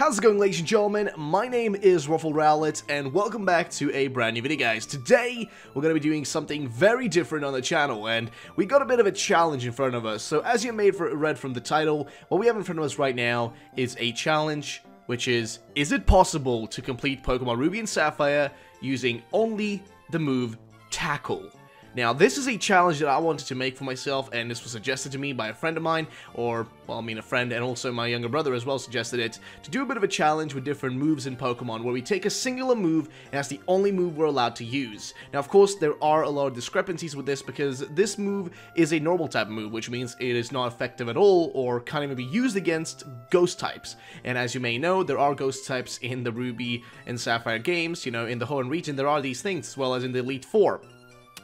How's it going, ladies and gentlemen? My name is RuffledRowlit, and welcome back to a brand new video, guys. Today, we're going to be doing something very different on the channel, and we got a bit of a challenge in front of us. So, as you may have read from the title, what we have in front of us right now is a challenge, which is it possible to complete Pokemon Ruby and Sapphire using only the move Tackle? Now, this is a challenge that I wanted to make for myself, and this was suggested to me by a friend of mine, or, well, I mean a friend, and also my younger brother as well suggested it, to do a bit of a challenge with different moves in Pokemon, where we take a singular move, and that's the only move we're allowed to use. Now, of course, there are a lot of discrepancies with this, because this move is a normal type move, which means it is not effective at all, or can't even be used against ghost types. And as you may know, there are ghost types in the Ruby and Sapphire games. You know, in the Hoenn region, there are these things, as well as in the Elite Four.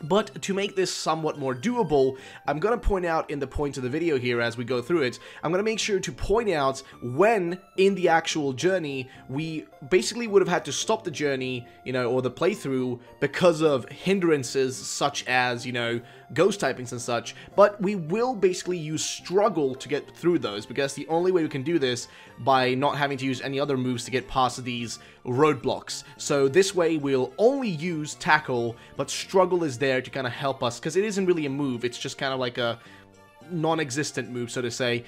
But to make this somewhat more doable, I'm going to point out in the point of the video here as we go through it, I'm going to make sure to point out when in the actual journey we basically would have had to stop the journey, you know, or the playthrough because of hindrances such as, you know, ghost typings and such, but we will basically use struggle to get through those, because the only way we can do this by not having to use any other moves to get past these roadblocks. So this way we'll only use tackle, but struggle is there to kind of help us, because it isn't really a move, it's just kind of like a non-existent move, so to say,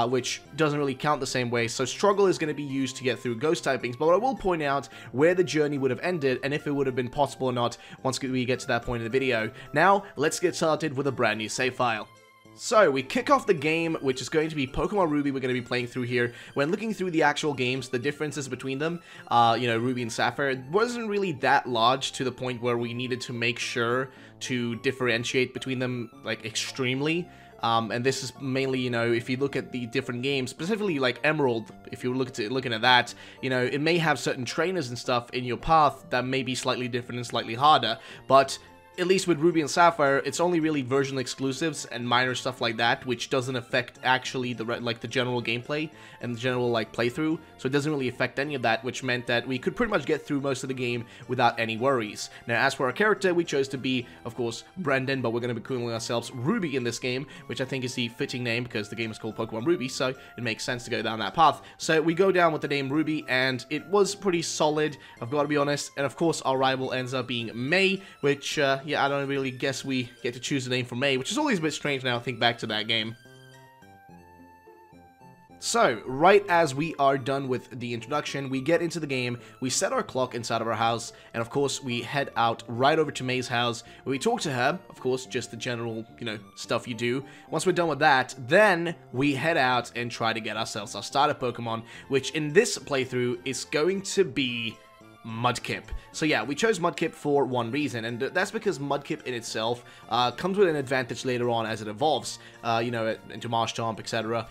which doesn't really count the same way. So struggle is going to be used to get through ghost typings, but I will point out where the journey would have ended and if it would have been possible or not once we get to that point in the video. Now, let's get started with a brand new save file. So, we kick off the game, which is going to be Pokemon Ruby we're going to be playing through here. When looking through the actual games, the differences between them, you know, Ruby and Sapphire, wasn't really that large to the point where we needed to make sure to differentiate between them, like, extremely. And this is mainly, you know, if you look at the different games, specifically like Emerald, if you're looking at that, you know, it may have certain trainers and stuff in your path that may be slightly different and slightly harder, but at least with Ruby and Sapphire, it's only really version exclusives and minor stuff like that, which doesn't affect actually the general gameplay and the general like playthrough. So it doesn't really affect any of that, which meant that we could pretty much get through most of the game without any worries. Now, as for our character, we chose to be, of course, Brendan, but we're going to be calling ourselves Ruby in this game, which I think is the fitting name because the game is called Pokemon Ruby, so it makes sense to go down that path. So we go down with the name Ruby, and it was pretty solid, I've got to be honest. And of course, our rival ends up being May, which yeah, I don't really guess we get to choose the name for May, which is always a bit strange now I think back to that game. So, right as we are done with the introduction, we get into the game, we set our clock inside of our house, and of course we head out right over to May's house, where we talk to her, of course, just the general, you know, stuff you do. Once we're done with that, then we head out and try to get ourselves our starter Pokemon, which in this playthrough is going to be Mudkip. So yeah, we chose Mudkip for one reason, and that's because Mudkip in itself comes with an advantage later on as it evolves, you know, into Marshtomp, etc.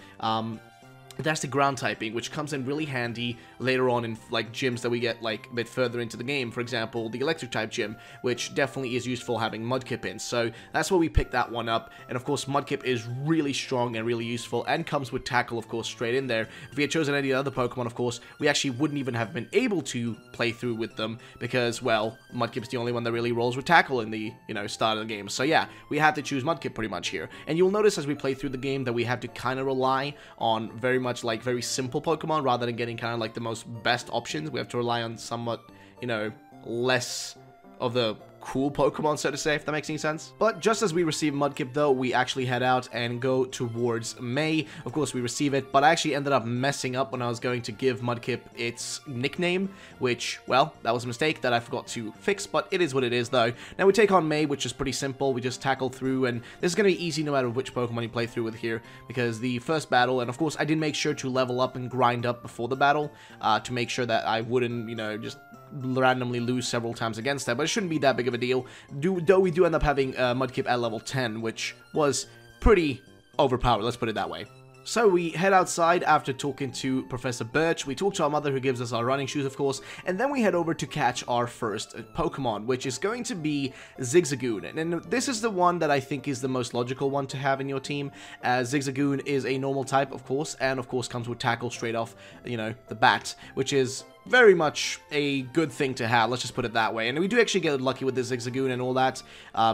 That's the ground typing, which comes in really handy later on in, like, gyms that we get, like, a bit further into the game. For example, the electric type gym, which definitely is useful having Mudkip in. So that's why we picked that one up. And of course, Mudkip is really strong and really useful, and comes with Tackle, of course, straight in there. If we had chosen any other Pokemon, of course, we actually wouldn't even have been able to play through with them, because, well, Mudkip's the only one that really rolls with Tackle in the, you know, start of the game. So yeah, we had to choose Mudkip pretty much here. And you'll notice as we play through the game that we have to kind of rely on very much like very simple Pokemon rather than getting kind of like the most best options. We have to rely on somewhat, you know, less of the cool Pokemon, so to say, if that makes any sense. But just as we receive Mudkip, though, we actually head out and go towards May. Of course, we receive it, but I actually ended up messing up when I was going to give Mudkip its nickname, which, well, that was a mistake that I forgot to fix, but it is what it is, though. Now, we take on May, which is pretty simple. We just tackle through, and this is going to be easy no matter which Pokemon you play through with here, because the first battle, and of course, I did make sure to level up and grind up before the battle, to make sure that I wouldn't, you know, just randomly lose several times against that, but it shouldn't be that big of a deal, though we do end up having Mudkip at level 10, which was pretty overpowered, let's put it that way. So we head outside after talking to Professor Birch, we talk to our mother who gives us our running shoes, of course, and then we head over to catch our first Pokemon, which is going to be Zigzagoon. And this is the one that I think is the most logical one to have in your team, as Zigzagoon is a normal type, of course, and of course comes with Tackle straight off, you know, the bat, which is very much a good thing to have, let's just put it that way. And we do actually get lucky with the Zigzagoon and all that.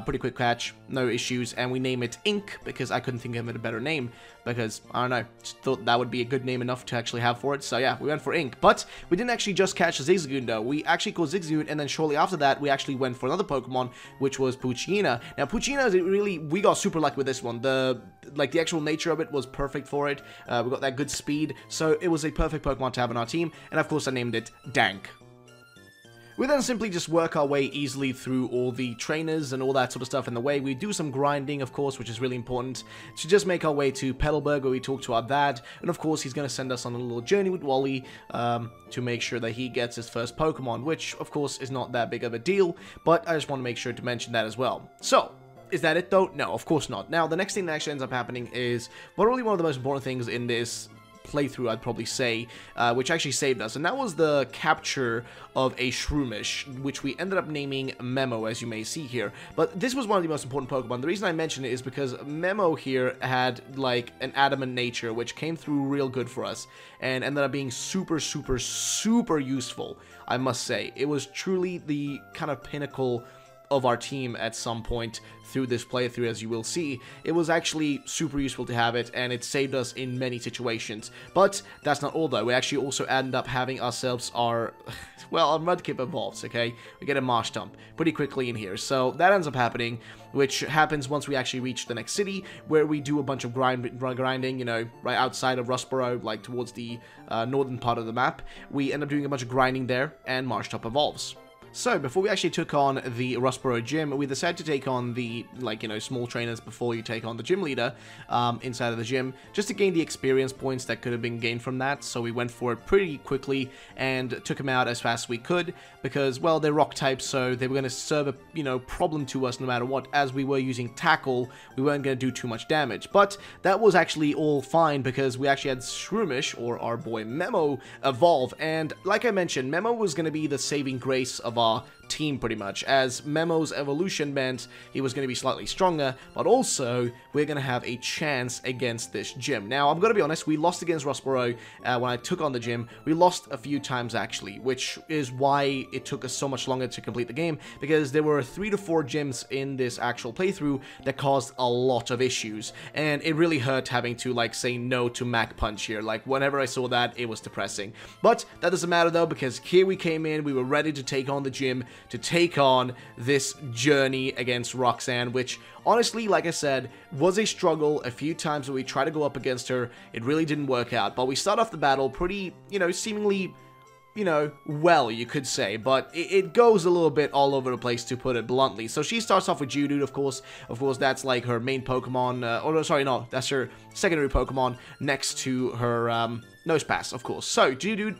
Pretty quick catch, no issues, and we name it Ink, because I couldn't think of a better name, because, I don't know, just thought that would be a good name enough to actually have for it, so yeah, we went for Ink. But we didn't actually just catch the Zigzagoon, though. We actually caught Zigzagoon, and then shortly after that, we actually went for another Pokemon, which was Poochyena. Now, Poochyena, we got super lucky with this one. The actual nature of it was perfect for it. We got that good speed, so it was a perfect Pokemon to have in our team, and of course I named it Dank. We then simply just work our way easily through all the trainers and all that sort of stuff in the way. We do some grinding, of course, which is really important, to just make our way to Pelipper, where we talk to our dad, and of course he's going to send us on a little journey with Wally to make sure that he gets his first Pokemon, which of course is not that big of a deal, but I just want to make sure to mention that as well. So, is that it though? No, of course not. Now, the next thing that actually ends up happening is probably one of the most important things in this playthrough, I'd probably say, which actually saved us, and that was the capture of a Shroomish, which we ended up naming Memo, as you may see here. But this was one of the most important Pokemon. The reason I mention it is because Memo here had like an adamant nature, which came through real good for us, and ended up being super, super, super useful, I must say. It was truly the kind of pinnacle of our team at some point through this playthrough, as you will see. It was actually super useful to have it, and it saved us in many situations. But that's not all though. We actually also end up having ourselves our, well, our Mudkip evolves, okay? We get a Marshtomp pretty quickly in here, so that ends up happening, which happens once we actually reach the next city, where we do a bunch of grinding, you know, right outside of RuffledRowlit, like towards the northern part of the map. We end up doing a bunch of grinding there, and Marshtomp evolves. So, before we actually took on the RuffledRowlit gym, we decided to take on the, like, you know, small trainers before you take on the gym leader inside of the gym, just to gain the experience points that could have been gained from that. So we went for it pretty quickly and took them out as fast as we could, because, well, they're rock types, so they were going to serve a, you know, problem to us no matter what. As we were using Tackle, we weren't going to do too much damage. But that was actually all fine, because we actually had Shroomish, or our boy Memo, evolve. And like I mentioned, Memo was going to be the saving grace of our team, pretty much, as Memo's evolution meant he was going to be slightly stronger, but also we're going to have a chance against this gym. Now, I'm going to be honest, we lost against RuffledRowlit when I took on the gym. We lost a few times, actually, which is why it took us so much longer to complete the game, because there were 3 to 4 gyms in this actual playthrough that caused a lot of issues, and it really hurt having to, like, say no to Mach Punch here. Like, whenever I saw that, it was depressing. But that doesn't matter, though, because here we came in, we were ready to take on the gym, to take on this journey against Roxanne, which honestly, like I said, was a struggle. A few times when we tried to go up against her, it really didn't work out, but we start off the battle pretty, you know, seemingly, you know, well, you could say, but it goes a little bit all over the place, to put it bluntly. So she starts off with Geodude, of course, that's like her main Pokemon, or sorry, no, that's her secondary Pokemon next to her Nosepass, of course. So Geodude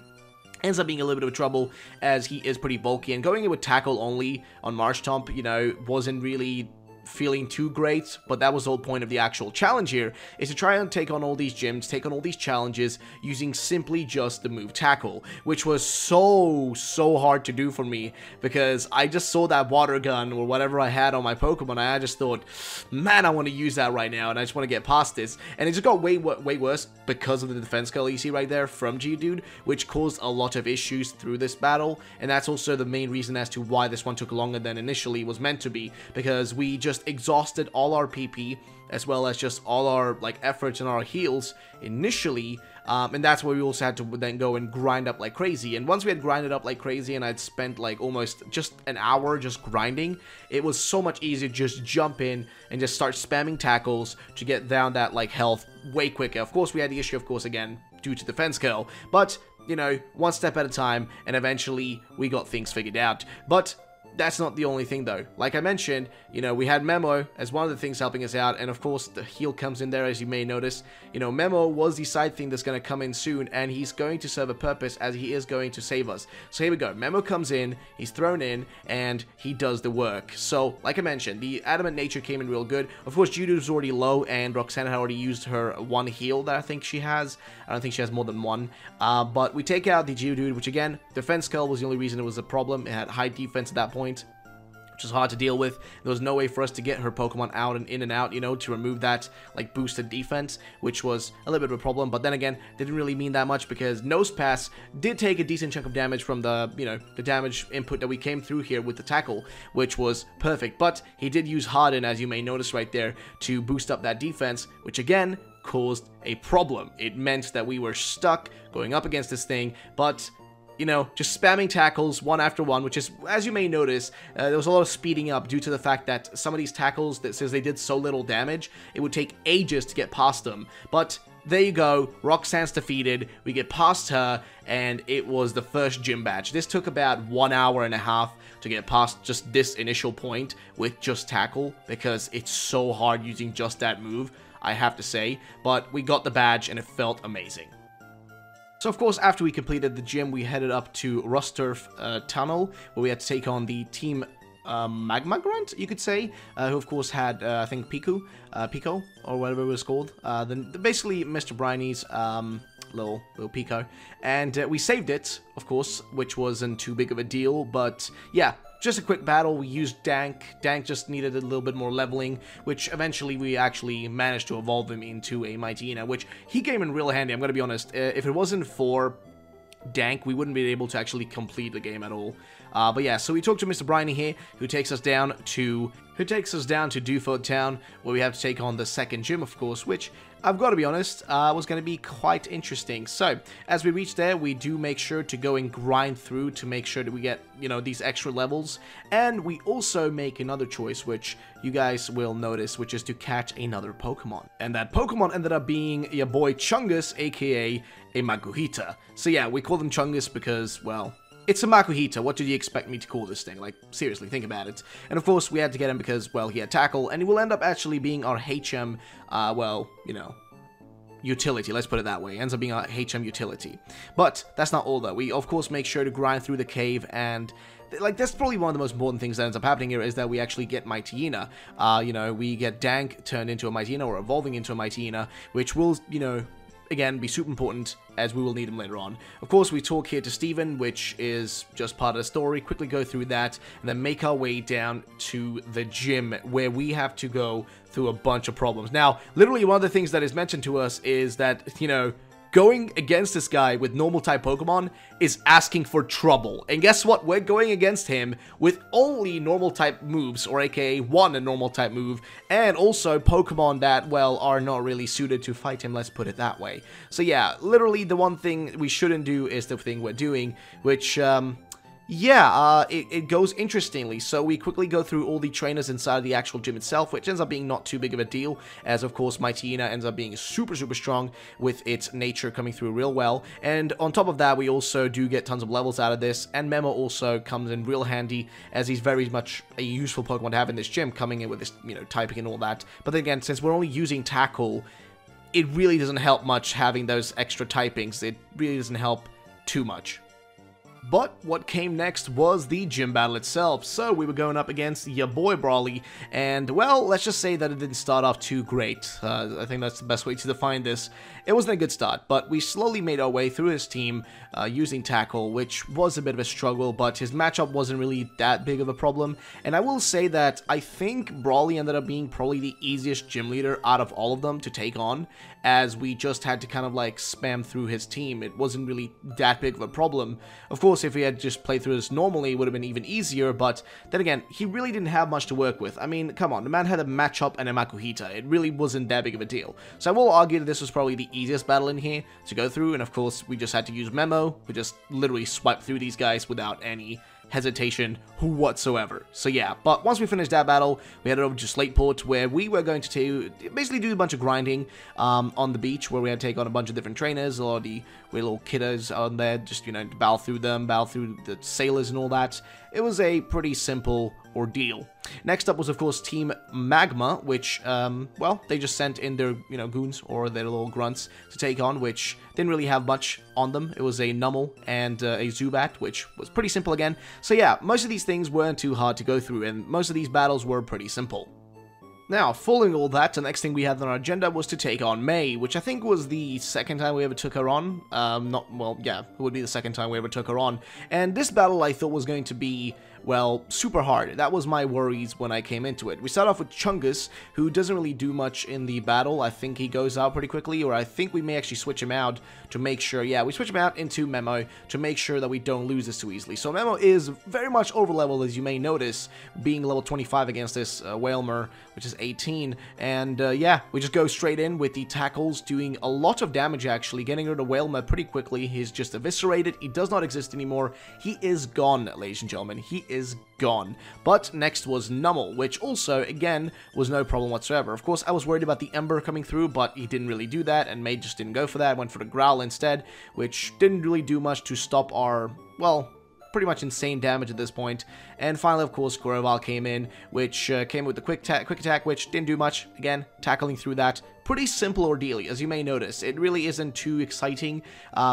ends up being a little bit of trouble, as he is pretty bulky, and going in with Tackle only on Marshtomp, you know, wasn't really feeling too great, but that was the whole point of the actual challenge here, is to try and take on all these gyms, take on all these challenges, using simply just the move Tackle, which was so hard to do for me, because I just saw that water gun, or whatever I had on my Pokemon, and I just thought, man, I want to use that right now, and I just want to get past this, and it just got way worse, because of the defense curl you see right there from Geodude, which caused a lot of issues through this battle, and that's also the main reason as to why this one took longer than initially was meant to be, because we just exhausted all our PP, as well as just all our, like, efforts and our heals initially, and that's where we also had to then go and grind up like crazy. And once we had grinded up like crazy, and I'd spent like almost just an hour just grinding, it was so much easier to just jump in and just start spamming tackles to get down that, like, health way quicker. Of course, we had the issue, of course, again, due to defense curl, but, you know, one step at a time, and eventually we got things figured out. But that's not the only thing, though. Like I mentioned, you know, we had Memo as one of the things helping us out, and of course the heal comes in there, as you may notice. You know, Memo was the side thing that's going to come in soon, and he's going to serve a purpose, as he is going to save us. So here we go. Memo comes in, he's thrown in, and he does the work. So, like I mentioned, the adamant nature came in real good. Of course, Geodude's already low, and Roxanne had already used her one heal that I think she has. I don't think she has more than one. But we take out the Geodude, which again, defense curl was the only reason it was a problem. It had high defense at that point. which is hard to deal with. There was no way for us to get her Pokemon out and in and out, you know, to remove that, like, boosted defense, which was a little bit of a problem. But then again, didn't really mean that much because Nose Pass did take a decent chunk of damage from the, you know, the damage input that we came through here with the tackle, which was perfect. But he did use Harden, as you may notice right there, to boost up that defense, which again caused a problem. It meant that we were stuck going up against this thing, but you know, just spamming tackles one after one, which is, as you may notice, there was a lot of speeding up due to the fact that some of these tackles, that since they did so little damage, it would take ages to get past them. But there you go, Roxanne's defeated, we get past her, and it was the first gym badge. This took about 1 hour and a half to get past just this initial point with just tackle, because it's so hard using just that move, I have to say. But we got the badge, and it felt amazing. So, of course, after we completed the gym, we headed up to Rusturf Tunnel, where we had to take on the Team Magma Grunt, you could say, who, of course, had, I think, Pico, or whatever it was called. Basically, Mr. Briney's little Pico. And we saved it, of course, which wasn't too big of a deal, but, yeah. Just a quick battle. We used Dank. Dank just needed a little bit more leveling, which eventually we actually managed to evolve him into a Mightyena, which he came in real handy, I'm going to be honest. If it wasn't for Dank, we wouldn't be able to actually complete the game at all. But yeah, so we talked to Mr. Briney here, who takes us down to Dewford Town, where we have to take on the second gym, of course, which, I've got to be honest, was going to be quite interesting. So, as we reach there, we do make sure to go and grind through to make sure that we get, you know, these extra levels. And we also make another choice, which you guys will notice, which is to catch another Pokemon. And that Pokemon ended up being your boy Chungus, aka a Makuhita. So yeah, we call them Chungus because, well, it's a Makuhita. What did you expect me to call this thing? Like, seriously, think about it. And of course, we had to get him because, well, he had Tackle, and he will end up actually being our HM, well, you know, utility, let's put it that way. Ends up being our HM utility. But that's not all, though. We, of course, make sure to grind through the cave, and like, that's probably one of the most important things that ends up happening here, is that we actually get Mightyena. You know, we get Dank turned into a Mightyena, or evolving into a Mightyena, which will, you know, again, be super important, as we will need him later on. Of course, we talk here to Steven, which is just part of the story, quickly go through that, and then make our way down to the gym, where we have to go through a bunch of problems. Now, literally, one of the things that is mentioned to us is that, you know, going against this guy with normal-type Pokemon is asking for trouble. And guess what? We're going against him with only normal-type moves, or aka one normal-type move, and also Pokemon that, well, are not really suited to fight him, let's put it that way. So yeah, literally the one thing we shouldn't do is the thing we're doing, which, yeah, it goes interestingly. So we quickly go through all the trainers inside of the actual gym itself, which ends up being not too big of a deal, as of course Mightyena ends up being super strong with its nature coming through real well. And on top of that, we also do get tons of levels out of this, and Memo also comes in real handy, as he's very much a useful Pokemon to have in this gym, coming in with this, you know, typing and all that. But then again, since we're only using Tackle, it really doesn't help much having those extra typings. It really doesn't help too much. But what came next was the gym battle itself. So we were going up against your boy Brawly, and well, let's just say that it didn't start off too great. I think that's the best way to define this. It wasn't a good start, but we slowly made our way through his team using Tackle, which was a bit of a struggle, but his matchup wasn't really that big of a problem. And I will say that I think Brawly ended up being probably the easiest gym leader out of all of them to take on, as we just had to kind of like spam through his team. It wasn't really that big of a problem. Of course, if we had just played through this normally, it would have been even easier, but then again, he really didn't have much to work with. I mean, come on, the man had a matchup and a Makuhita. It really wasn't that big of a deal. So I will argue that this was probably the easiest battle in here to go through, and of course, we just had to use Memo. We just literally swiped through these guys without any hesitation whatsoever. So yeah, but once we finished that battle, we headed over to Slateport, where we were going to basically do a bunch of grinding on the beach, where we had to take on a bunch of different trainers, or the little kiddos on there, just, you know, battle through them, battle through the sailors and all that. It was a pretty simple ordeal. Next up was, of course, Team Magma, which, well, they just sent in their, you know, goons, or their little grunts to take on, which didn't really have much on them. It was a Numel and a Zubat, which was pretty simple again. So yeah, most of these things weren't too hard to go through, and most of these battles were pretty simple. Now, following all that, the next thing we had on our agenda was to take on May, which I think was the second time we ever took her on. It would be the second time we ever took her on. And this battle I thought was going to be, well, super hard. That was my worries when I came into it. We start off with Chungus, who doesn't really do much in the battle. I think he goes out pretty quickly, or I think we may actually switch him out to make sure, yeah, we switch him out into Memo to make sure that we don't lose this too easily. So Memo is very much over-leveled, as you may notice, being level 25 against this Whalmer, which is 18, and yeah, we just go straight in with the tackles, doing a lot of damage actually, getting rid of Whalmer pretty quickly. He's just eviscerated, he does not exist anymore, he is gone, ladies and gentlemen, he is gone. But next was Numel, which also, again, was no problem whatsoever. Of course, I was worried about the Ember coming through, but he didn't really do that, and May just didn't go for that, went for the Growl instead, which didn't really do much to stop our, well, pretty much insane damage at this point. And finally, of course, Groudon came in, which came with the quick attack, which didn't do much. Again, tackling through that. Pretty simple ordeal, as you may notice. It really isn't too exciting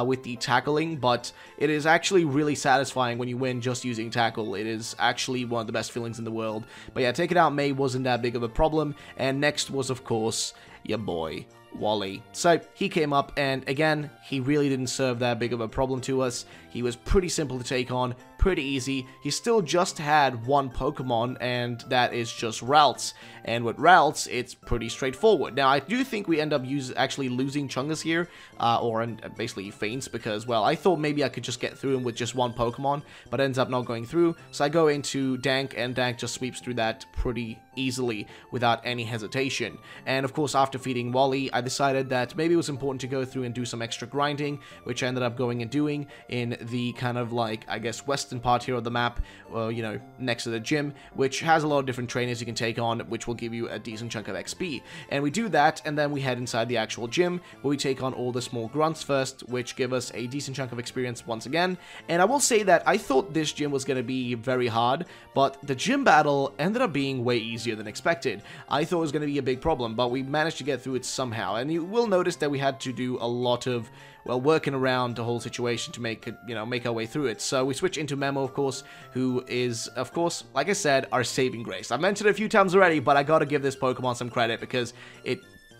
with the tackling, but it is actually really satisfying when you win just using tackle. It is actually one of the best feelings in the world. But yeah, taking out May wasn't that big of a problem. And next was, of course, your boy, Wally. So he came up, and again, he really didn't serve that big of a problem to us. He was pretty simple to take on, pretty easy. He still just had one Pokemon, and that is just Ralts. And with Ralts, it's pretty straightforward. Now, I do think we end up actually losing Chungus here, or basically Feints, because, well, I thought maybe I could just get through him with just one Pokemon, but ends up not going through. So I go into Dank, and Dank just sweeps through that pretty easily without any hesitation. And of course, after feeding Wally, I decided that maybe it was important to go through and do some extra grinding, which I ended up going and doing in the kind of like, I guess, western part here of the map, you know, next to the gym, which has a lot of different trainers you can take on, which will give you a decent chunk of XP. And we do that, and then we head inside the actual gym, where we take on all the small grunts first, which give us a decent chunk of experience once again. And I will say that I thought this gym was going to be very hard, but the gym battle ended up being way easier than expected. I thought it was going to be a big problem, but we managed to get through it somehow. And you will notice that we had to do a lot of, well, working around the whole situation to make it, you know, make our way through it. So we switch into Memo, of course, who is, of course, like I said, our saving grace. I've mentioned it a few times already, but I gotta give this Pokemon some credit because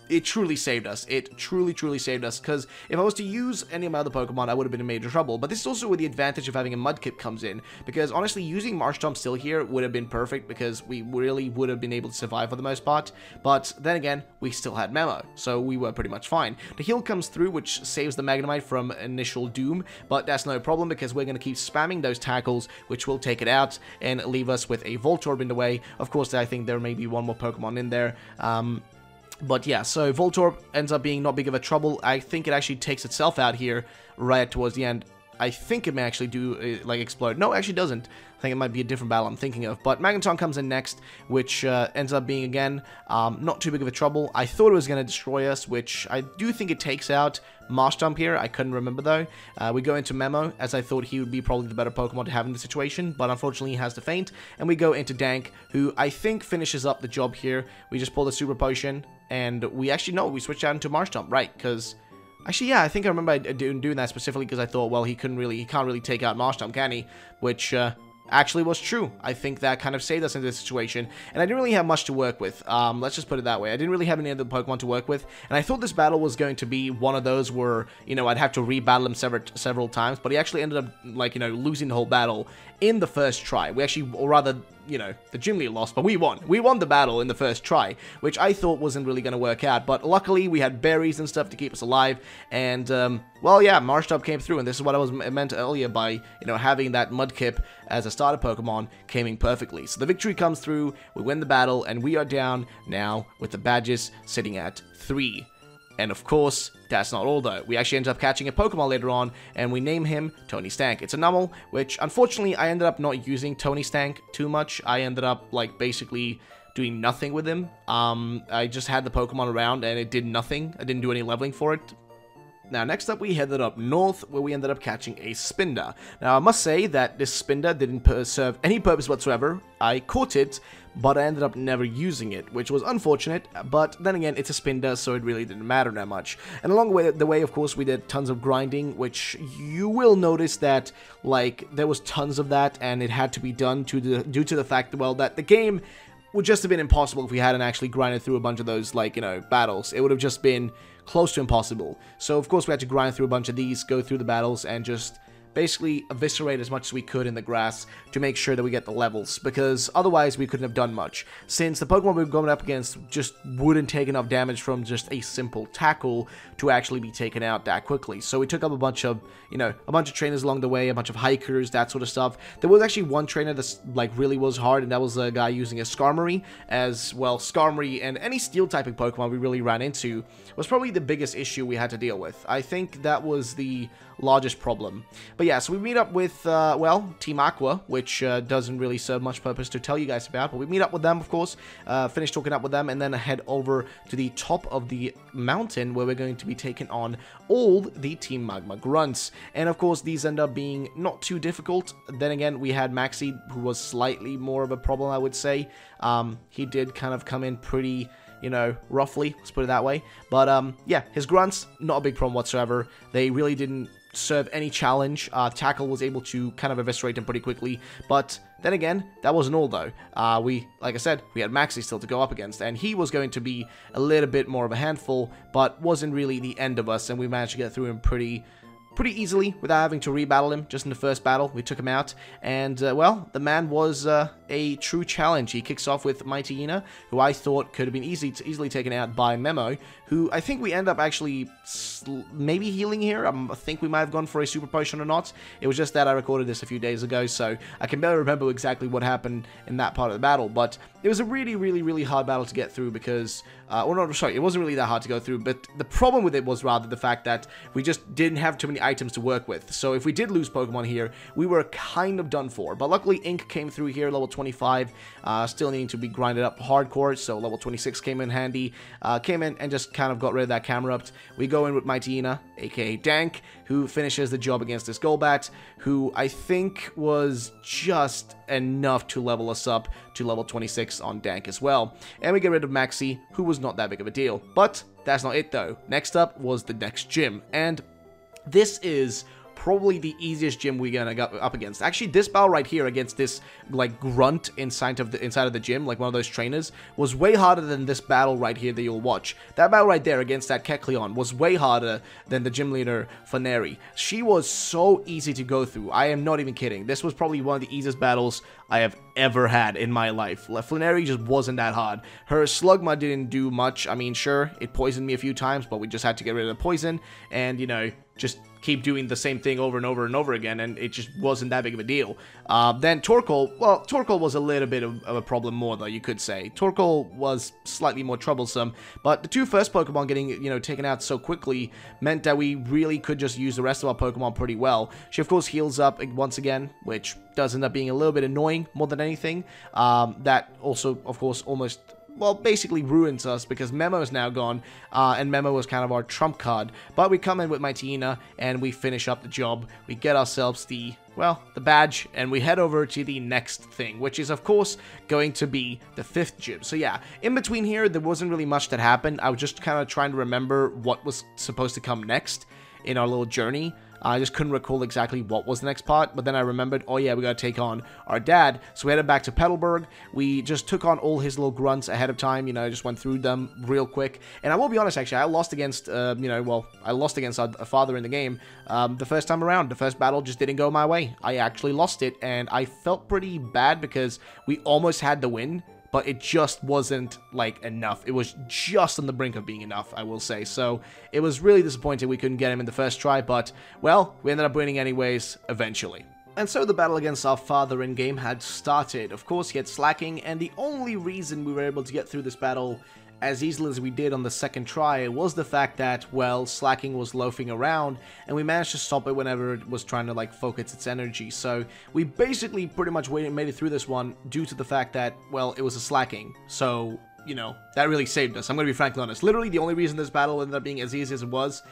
it truly saved us. It truly saved us, because if I was to use any of my other Pokemon, I would have been in major trouble. But this is also where the advantage of having a Mudkip comes in, because honestly, using Marshtomp still here would have been perfect, because we really would have been able to survive for the most part. But then again, we still had Memo, so we were pretty much fine. The heal comes through, which saves the Magnemite from initial doom, but that's no problem, because we're going to keep spamming those tackles, which will take it out and leave us with a Voltorb in the way. Of course, I think there may be one more Pokemon in there. But yeah, so Voltorb ends up being not big of a trouble. I think it actually takes itself out here right towards the end. I think it may actually do, like, explode. No, it actually doesn't. I think it might be a different battle I'm thinking of. But Magneton comes in next, which ends up being, again, not too big of a trouble. I thought it was going to destroy us, which I do think it takes out Marshtomp here. I couldn't remember, though. We go into Memo, as I thought he would be probably the better Pokemon to have in the situation, but unfortunately he has to faint. And we go into Dank, who I think finishes up the job here. We just pull the Super Potion, and we actually, no, we switch out into Marshtomp, right, because actually, yeah, I think I remember doing that specifically because I thought, well, he can't really take out Marshtomp, can he? Which actually was true. I think that kind of saved us in this situation, and I didn't really have much to work with. Let's just put it that way. I didn't really have any other Pokemon to work with, and I thought this battle was going to be one of those where, you know, I'd have to re-battle him several times, but he actually ended up, like, you know, losing the whole battle in the first try. We actually, or rather, you know, the gym leader lost, but we won. We won the battle in the first try, which I thought wasn't really going to work out, but luckily we had berries and stuff to keep us alive, and, well, yeah, Marshtomp came through, and this is what I was meant earlier by, you know, having that Mudkip as a starter Pokemon came in perfectly. So the victory comes through, we win the battle, and we are down now with the badges sitting at 3. And of course, that's not all though. We actually ended up catching a Pokemon later on, and we name him Tony Stank. It's a Numel, which unfortunately I ended up not using Tony Stank too much. I ended up, like, basically doing nothing with him. I just had the Pokemon around and it did nothing. I didn't do any leveling for it. Now, next up, we headed up north, where we ended up catching a Spinda. Now, I must say that this Spinda didn't serve any purpose whatsoever. I caught it, but I ended up never using it, which was unfortunate, but then again, it's a Spinda, so it really didn't matter that much. And along the way, of course, we did tons of grinding, which you will notice that, like, there was tons of that, and it had to be done due to the fact, well, that the game would just have been impossible if we hadn't actually grinded through a bunch of those, like, you know, battles. It would have just been close to impossible. So, of course, we had to grind through a bunch of these, go through the battles, and just basically eviscerate as much as we could in the grass to make sure that we get the levels, because otherwise we couldn't have done much, since the Pokemon we were going up against just wouldn't take enough damage from just a simple tackle to actually be taken out that quickly. So we took up a bunch of, you know, a bunch of trainers along the way, a bunch of hikers, that sort of stuff. There was actually one trainer that's, like, really was hard, and that was a guy using a Skarmory, as well. Skarmory and any steel typing Pokemon we really ran into was probably the biggest issue we had to deal with. I think that was the largest problem. But yeah, so we meet up with, well, Team Aqua, which doesn't really serve much purpose to tell you guys about, but we meet up with them, of course, finish talking up with them, and then head over to the top of the mountain, where we're going to be taking on all the Team Magma grunts. And of course, these end up being not too difficult. Then again, we had Maxi, who was slightly more of a problem, I would say. He did kind of come in pretty, you know, roughly, let's put it that way. But, yeah, his grunts, not a big problem whatsoever. They really didn't serve any challenge. Tackle was able to kind of eviscerate him pretty quickly, but then again, that wasn't all though. Like I said, we had Maxi still to go up against, and he was going to be a little bit more of a handful, but wasn't really the end of us, and we managed to get through him pretty easily without having to rebattle him. Just in the first battle, we took him out, and, well, the man was a true challenge. He kicks off with Poochyena, who I thought could have been easily taken out by Memo, who I think we end up actually maybe healing here. I think we might have gone for a super potion or not. It was just that I recorded this a few days ago, so I can barely remember exactly what happened in that part of the battle, but it was a really hard battle to get through because, or no, sorry, it wasn't really that hard to go through, but the problem with it was rather the fact that we just didn't have too many items to work with. So if we did lose Pokemon here, we were kind of done for. But luckily, Ink came through here, level 25, still needing to be grinded up hardcore, so level 26 came in handy, came in and just kind of got rid of that Camerupt. We go in with Poochyena, aka Dank, who finishes the job against this Golbat, who I think was just enough to level us up to level 26 on Dank as well. And we get rid of Maxi, who was not that big of a deal. But that's not it though. Next up was the next gym, and this is probably the easiest gym we're gonna go up against. Actually, this battle right here against this, like, grunt inside of the gym, like one of those trainers, was way harder than this battle right here that you'll watch. That battle right there against that Kecleon was way harder than the gym leader, Flannery. She was so easy to go through. I am not even kidding. This was probably one of the easiest battles I have ever had in my life. Flannery just wasn't that hard. Her Slugma didn't do much. I mean, sure, it poisoned me a few times, but we just had to get rid of the poison and, you know, just keep doing the same thing over and over and over again, and it just wasn't that big of a deal. Then Torkoal, well, Torkoal was a little bit of a problem more, though, you could say. Torkoal was slightly more troublesome, but the two first Pokemon getting, you know, taken out so quickly meant that we really could just use the rest of our Pokemon pretty well. She, of course, heals up once again, which does end up being a little bit annoying more than anything. That also, of course, almost, well, basically ruins us because Memo is now gone, and Memo was kind of our trump card. But we come in with Poochyena, and we finish up the job. We get ourselves the, well, the badge, and we head over to the next thing, which is, of course, going to be the 5th gym. So yeah, in between here, there wasn't really much that happened. I was just kind of trying to remember what was supposed to come next in our little journey. I just couldn't recall exactly what was the next part, but then I remembered, oh yeah, we gotta take on our dad. So we headed back to Petalburg. We just took on all his little grunts ahead of time, you know, just went through them real quick. And I will be honest, actually, I lost against, you know, well, I lost against our father in the game the first time around. The first battle just didn't go my way. I actually lost it, and I felt pretty bad because we almost had the win, but it just wasn't, like, enough. It was just on the brink of being enough, I will say. So it was really disappointing we couldn't get him in the first try, but, well, we ended up winning anyways, eventually. And so the battle against our father in-game had started. Of course, he had slacking, and the only reason we were able to get through this battle as easily as we did on the second try was the fact that, well, slacking was loafing around, and we managed to stop it whenever it was trying to, like, focus its energy. So we basically pretty much made it through this one due to the fact that, well, it was a slacking. So, you know, that really saved us. I'm gonna be frankly honest. Literally, the only reason this battle ended up being as easy as it was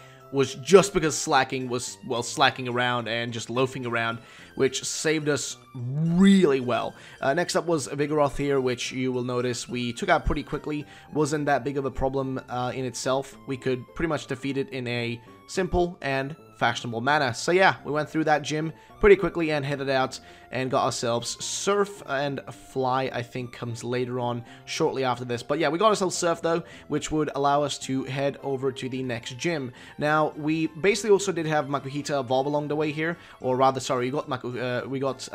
just because slacking was, well, slacking around and just loafing around, which saved us really well. Next up was Vigoroth here, which you will notice we took out pretty quickly. Wasn't that big of a problem in itself. We could pretty much defeat it in a simple and fashionable manner. So yeah, we went through that gym pretty quickly and headed out and got ourselves Surf, and Fly I think comes later on shortly after this. But yeah, we got ourselves Surf though, which would allow us to head over to the next gym. Now, we basically also did have Makuhita evolve along the way here, or rather, sorry, we got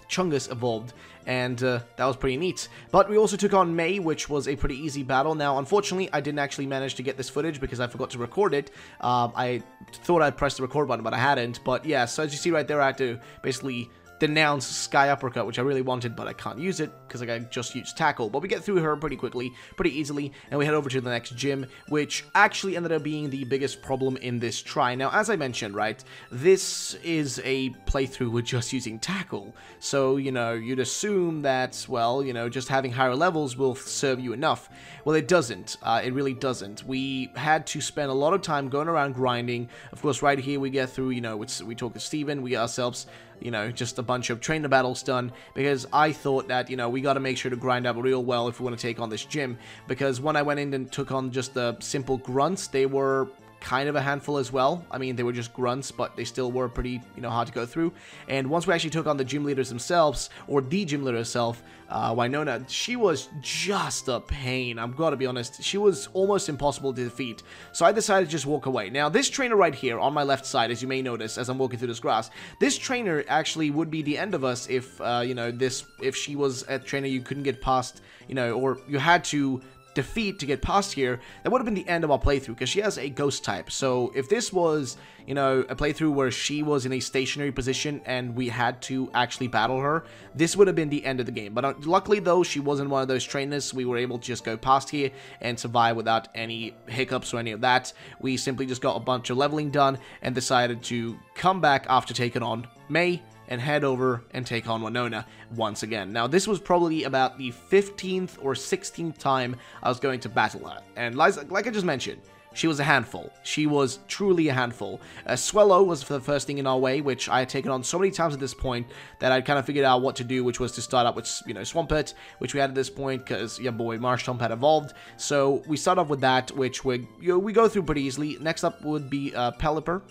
Chungus evolved, and that was pretty neat. But we also took on May, which was a pretty easy battle. Now, unfortunately, I didn't actually manage to get this footage because I forgot to record it. I thought I'd pressed the record button, but I hadn't. But yeah, so as you see right there, I had to basically denounce Sky Uppercut, which I really wanted, but I can't use it because I just used Tackle. But we get through her pretty quickly, pretty easily, and we head over to the next gym, which actually ended up being the biggest problem in this try. Now, as I mentioned, right, this is a playthrough with just using Tackle. So, you know, you'd assume that, well, you know, just having higher levels will serve you enough. Well, it doesn't. It really doesn't. We had to spend a lot of time going around grinding. Of course, right here we get through, you know, we talk to Steven, we get ourselves, you know, just a bunch of trainer battles done, because I thought that, you know, we got to make sure to grind out real well if we want to take on this gym, because when I went in and took on just the simple grunts, they were kind of a handful as well. I mean, they were just grunts, but they still were pretty, you know, hard to go through. And once we actually took on the gym leaders themselves, or the gym leader herself, Winona, she was just a pain. I've got to be honest. She was almost impossible to defeat. So I decided to just walk away. Now, this trainer right here on my left side, as you may notice as I'm walking through this grass, this trainer actually would be the end of us if, you know, if she was a trainer you couldn't get past, you know, or you had to defeat to get past here. That would have been the end of our playthrough, because she has a ghost type. So if this was, you know, a playthrough where she was in a stationary position and we had to actually battle her, this would have been the end of the game. But luckily though, she wasn't one of those trainers. We were able to just go past here and survive without any hiccups or any of that. We simply just got a bunch of leveling done and decided to come back after taking on May and head over and take on Winona once again. Now, this was probably about the 15th or 16th time I was going to battle her. And like I just mentioned, she was a handful. She was truly a handful. Swellow was the first thing in our way, which I had taken on so many times at this point that I'd kind of figured out what to do, which was to start up with, you know, Swampert, which we had at this point because your boy Marshtomp had evolved. So we start off with that, which we go through pretty easily. Next up would be Pelipper,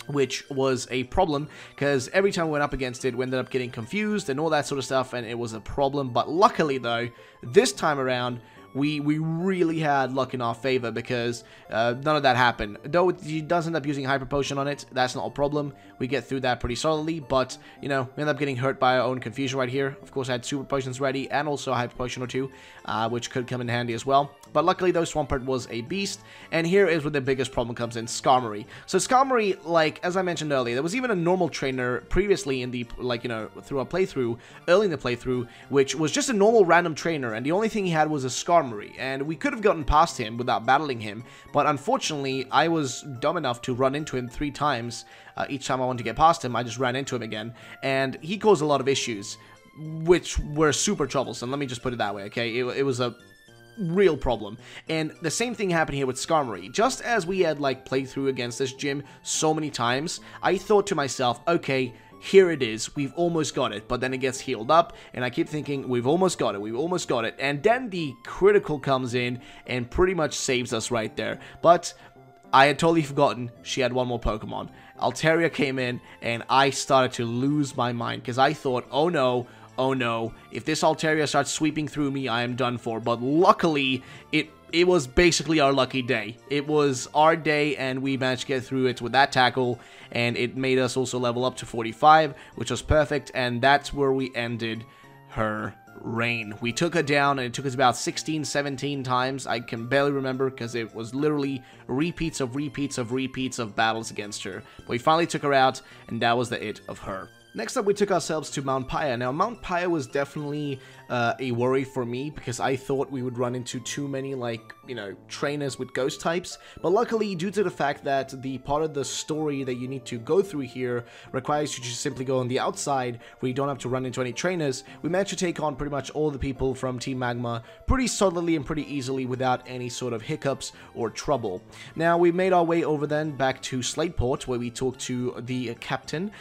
which was a problem because every time we went up against it, we ended up getting confused and all that sort of stuff, and it was a problem. But luckily though, this time around, we really had luck in our favor, because none of that happened. Though he does end up using Hyper Potion on it, that's not a problem. We get through that pretty solidly, but, you know, we end up getting hurt by our own confusion right here. Of course, I had Super Potions ready, and also a Hyper Potion or two, which could come in handy as well. But luckily, though, Swampert was a beast, and here is where the biggest problem comes in, Skarmory. So Skarmory, like, as I mentioned earlier, there was even a normal trainer previously in the, like, you know, through our playthrough, early in the playthrough, which was just a normal random trainer, and the only thing he had was a Skarmory. And we could have gotten past him without battling him, but unfortunately, I was dumb enough to run into him 3 times. Each time I wanted to get past him, I just ran into him again, and he caused a lot of issues, which were super troublesome. Let me just put it that way, okay? It was a real problem. And the same thing happened here with Skarmory. Just as we had, like, played through against this gym so many times, I thought to myself, okay, here it is, we've almost got it, but then it gets healed up, and I keep thinking, we've almost got it, and then the critical comes in and pretty much saves us right there. But I had totally forgotten she had one more Pokemon. Altaria came in, and I started to lose my mind, because I thought, oh no, if this Altaria starts sweeping through me, I am done for. But luckily, it was basically our lucky day. It was our day, and we managed to get through it with that tackle, and it made us also level up to 45, which was perfect, and that's where we ended her reign. We took her down, and it took us about 16, 17 times. I can barely remember, because it was literally repeats of battles against her. But we finally took her out, and that was the it of her. Next up, we took ourselves to Mount Pyre. Now, Mount Pyre was definitely a worry for me, because I thought we would run into too many, like, you know, trainers with ghost types. But luckily, due to the fact that the part of the story that you need to go through here requires you to just simply go on the outside, where you don't have to run into any trainers, we managed to take on pretty much all the people from Team Magma pretty solidly and pretty easily without any sort of hiccups or trouble. Now, we made our way over then back to Slateport, where we talked to the captain,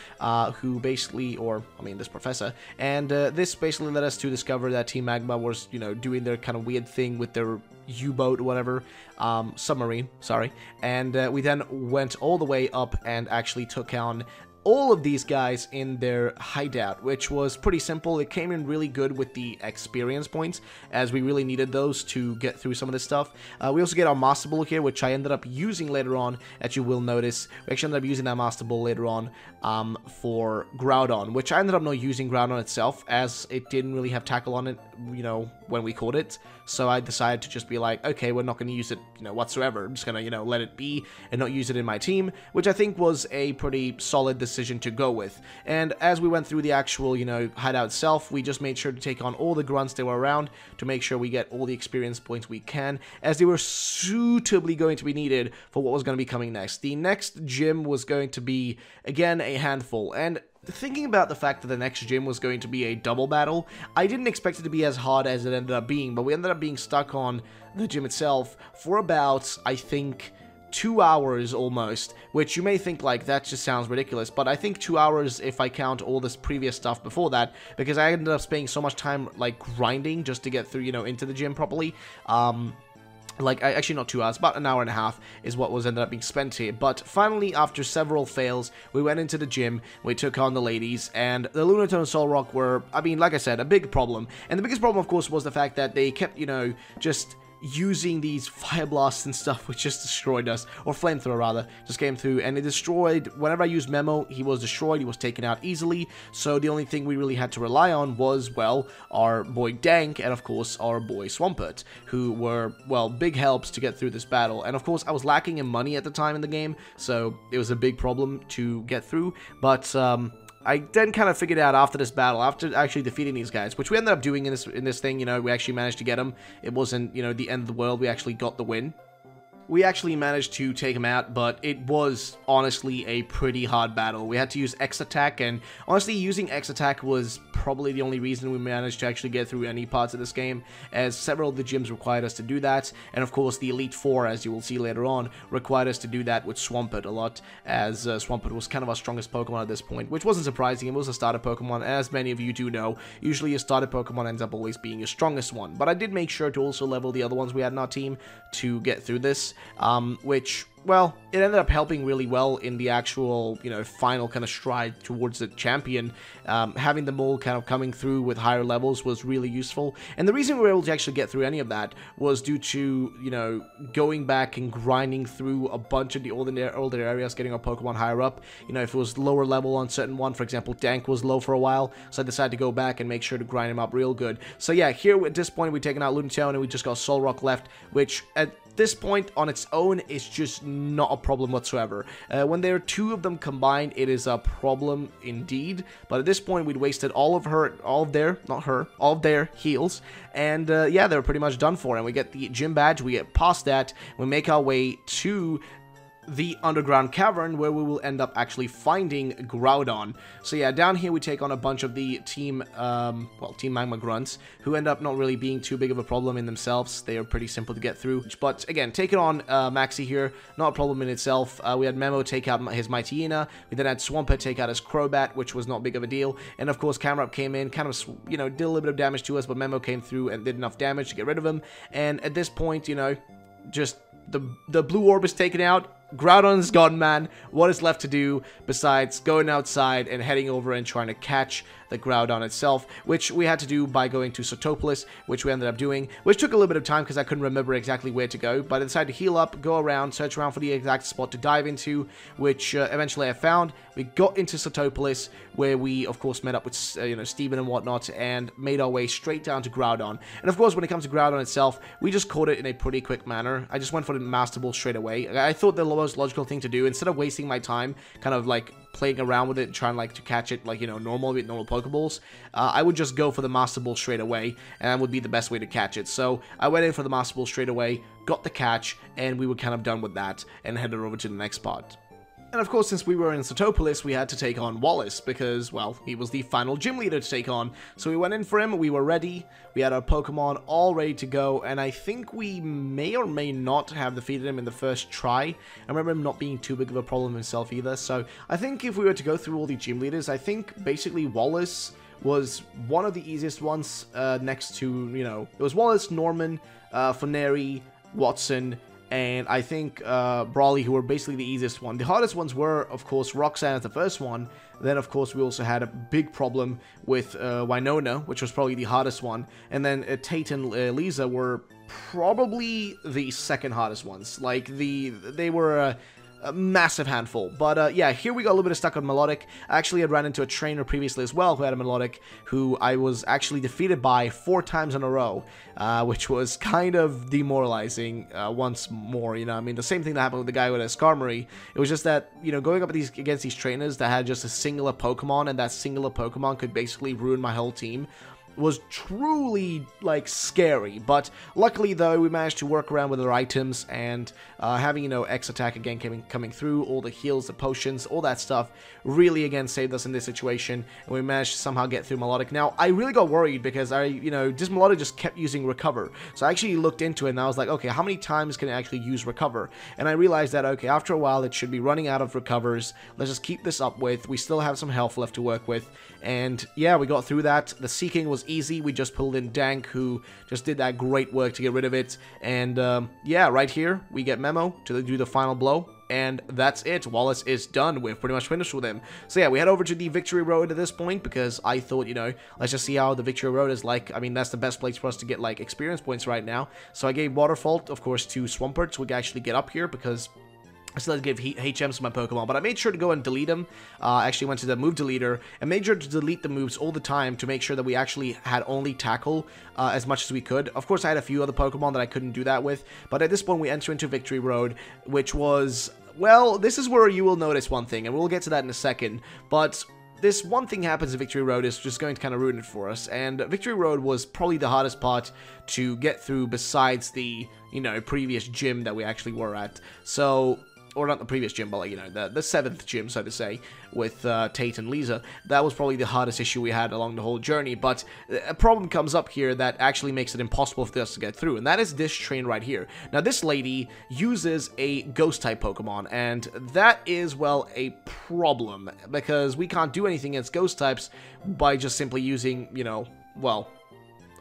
who basically, or, I mean, this professor, and this basically led us to discover discovered that Team Magma was, you know, doing their kind of weird thing with their U-boat or whatever, submarine, sorry, and we then went all the way up and actually took on all of these guys in their hideout, which was pretty simple. It came in really good with the experience points, as we really needed those to get through some of this stuff. We also get our Master Ball here, which I ended up using later on, as you will notice. We actually ended up using that Master Ball later on for Groudon, which I ended up not using Groudon itself, as it didn't really have tackle on it, you know, when we caught it. So I decided to just be like, okay, we're not going to use it, you know, whatsoever. I'm just going to, you know, let it be and not use it in my team, which I think was a pretty solid decision to go with. And as we went through the actual, you know, hideout itself, we just made sure to take on all the grunts that were around to make sure we get all the experience points we can, as they were suitably going to be needed for what was going to be coming next. The next gym was going to be, again, a handful, and thinking about the fact that the next gym was going to be a double battle, I didn't expect it to be as hard as it ended up being, but we ended up being stuck on the gym itself for about, I think, 2 hours almost, which you may think like that just sounds ridiculous, but I think 2 hours if I count all this previous stuff before that, because I ended up spending so much time like grinding just to get through, you know, into the gym properly. Like, actually not 2 hours, about an hour and a half is what was ended up being spent here. But finally, after several fails, we went into the gym, we took on the ladies, and the Lunatone and Solrock were, I mean, like I said, a big problem. And the biggest problem, of course, was the fact that they kept, you know, just using these fire blasts and stuff, which just destroyed us, or flamethrower rather, just came through, and it destroyed. Whenever I used Memo, he was destroyed, he was taken out easily, so the only thing we really had to rely on was, well, our boy Dank, and of course our boy Swampert, who were, well, big helps to get through this battle. And of course I was lacking in money at the time in the game, so it was a big problem to get through, but I then kind of figured out after this battle, after actually defeating these guys, which we ended up doing in this thing, you know, we actually managed to get them. It wasn't, you know, the end of the world. We actually got the win. We actually managed to take him out, but it was honestly a pretty hard battle. We had to use X-Attack, and honestly, using X-Attack was probably the only reason we managed to actually get through any parts of this game, as several of the gyms required us to do that, and of course the Elite Four, as you will see later on, required us to do that with Swampert a lot, as Swampert was kind of our strongest Pokemon at this point, which wasn't surprising. It was a starter Pokemon, and as many of you do know, usually your starter Pokemon ends up always being your strongest one, but I did make sure to also level the other ones we had in our team to get through this. Which, well, it ended up helping really well in the actual, you know, final kind of stride towards the champion. Having them all kind of coming through with higher levels was really useful, and the reason we were able to actually get through any of that was due to, you know, going back and grinding through a bunch of the older areas, getting our Pokemon higher up. You know, if it was lower level on certain one, for example, Dank was low for a while, so I decided to go back and make sure to grind him up real good. So yeah, here at this point, we've taken out Lunatone, and we just got Solrock left, which at this point on its own is just not a problem whatsoever. When there are two of them combined, it is a problem indeed, but at this point we'd wasted all of their heals, and yeah, they were pretty much done for. And we get the gym badge, we get past that, we make our way to the underground cavern, where we will end up actually finding Groudon. So yeah, down here we take on a bunch of the Team Magma grunts, who end up not really being too big of a problem in themselves. They are pretty simple to get through. But again, taking on Maxi here, not a problem in itself. We had Memo take out his Poochyena. We then had Swampert take out his Crobat, which was not big of a deal. And of course, Camerupt came in, kind of, you know, did a little bit of damage to us, but Memo came through and did enough damage to get rid of him. And at this point, you know, just the blue orb is taken out. Groudon's gone, man. What is left to do besides going outside and heading over and trying to catch the Groudon itself, which we had to do by going to Sotopolis, which we ended up doing, which took a little bit of time because I couldn't remember exactly where to go, but I decided to heal up, go around, search around for the exact spot to dive into, which eventually I found. We got into Sotopolis, where we, of course, met up with, you know, Steven and whatnot, and made our way straight down to Groudon. And of course, when it comes to Groudon itself, we just caught it in a pretty quick manner. I just went for the Master Ball straight away. I thought the most logical thing to do, instead of wasting my time kind of like playing around with it and trying like to catch it like, you know, normal Pokeballs, I would just go for the Master Ball straight away, and that would be the best way to catch it. So I went in for the Master Ball straight away, got the catch, and we were kind of done with that and headed over to the next spot. And of course, since we were in Sotopolis, we had to take on Wallace, because, well, he was the final gym leader to take on. So we went in for him, we were ready, we had our Pokemon all ready to go, and I think we may or may not have defeated him in the first try. I remember him not being too big of a problem himself either, so I think if we were to go through all the gym leaders, I think basically Wallace was one of the easiest ones, next to, you know, it was Wallace, Norman, Funeri, Watson, and I think Brawley, who were basically the easiest one. The hardest ones were, of course, Roxanne as the first one. Then, of course, we also had a big problem with Winona, which was probably the hardest one. And then Tate and Lisa were probably the second hardest ones. Like, they were a massive handful. But yeah, here we got a little bit of stuck on Melodic. I actually had ran into a trainer previously as well who had a Melodic, who I was actually defeated by 4 times in a row, which was kind of demoralizing once more, you know. I mean, the same thing that happened with the guy with a Skarmory. It was just that, you know, going up against these trainers that had just a singular Pokemon, and that singular Pokemon could basically ruin my whole team, was truly, like, scary. But luckily, though, we managed to work around with our items, and having, you know, X attack again coming through, all the heals, the potions, all that stuff really, again, saved us in this situation, and we managed to somehow get through Melodic. Now, I really got worried because this Melodic just kept using Recover, so I actually looked into it, and I was like, okay, how many times can I actually use Recover? And I realized that, okay, after a while, it should be running out of Recovers. Let's just keep this up with. We still have some health left to work with, and yeah, we got through that. The Seeking was easy. We just pulled in Dank, who just did that great work to get rid of it. And yeah, right here we get Memo to do the final blow, and that's it. Wallace is done. We've pretty much finished with him. So yeah, we head over to the Victory Road at this point, because I thought, you know, let's just see how the Victory Road is like. I mean, that's the best place for us to get, like, experience points right now. So I gave Waterfall, of course, to Swampert so we can actually get up here, because I still had to give HMs to my Pokemon, but I made sure to go and delete them. I actually went to the move deleter and made sure to delete the moves all the time to make sure that we actually had only Tackle as much as we could. Of course, I had a few other Pokemon that I couldn't do that with, but at this point we enter into Victory Road, which was, well, this is where you will notice one thing, and we'll get to that in a second, but this one thing happens in Victory Road is just going to kind of ruin it for us, and Victory Road was probably the hardest part to get through besides the, you know, previous gym that we actually were at. So, or not the previous gym, but, like, you know, the 7th gym, so to say, with Tate and Lisa. That was probably the hardest issue we had along the whole journey, but a problem comes up here that actually makes it impossible for us to get through, and that is this train right here. Now, this lady uses a Ghost-type Pokemon, and that is, well, a problem, because we can't do anything against Ghost-types by just simply using, you know, well,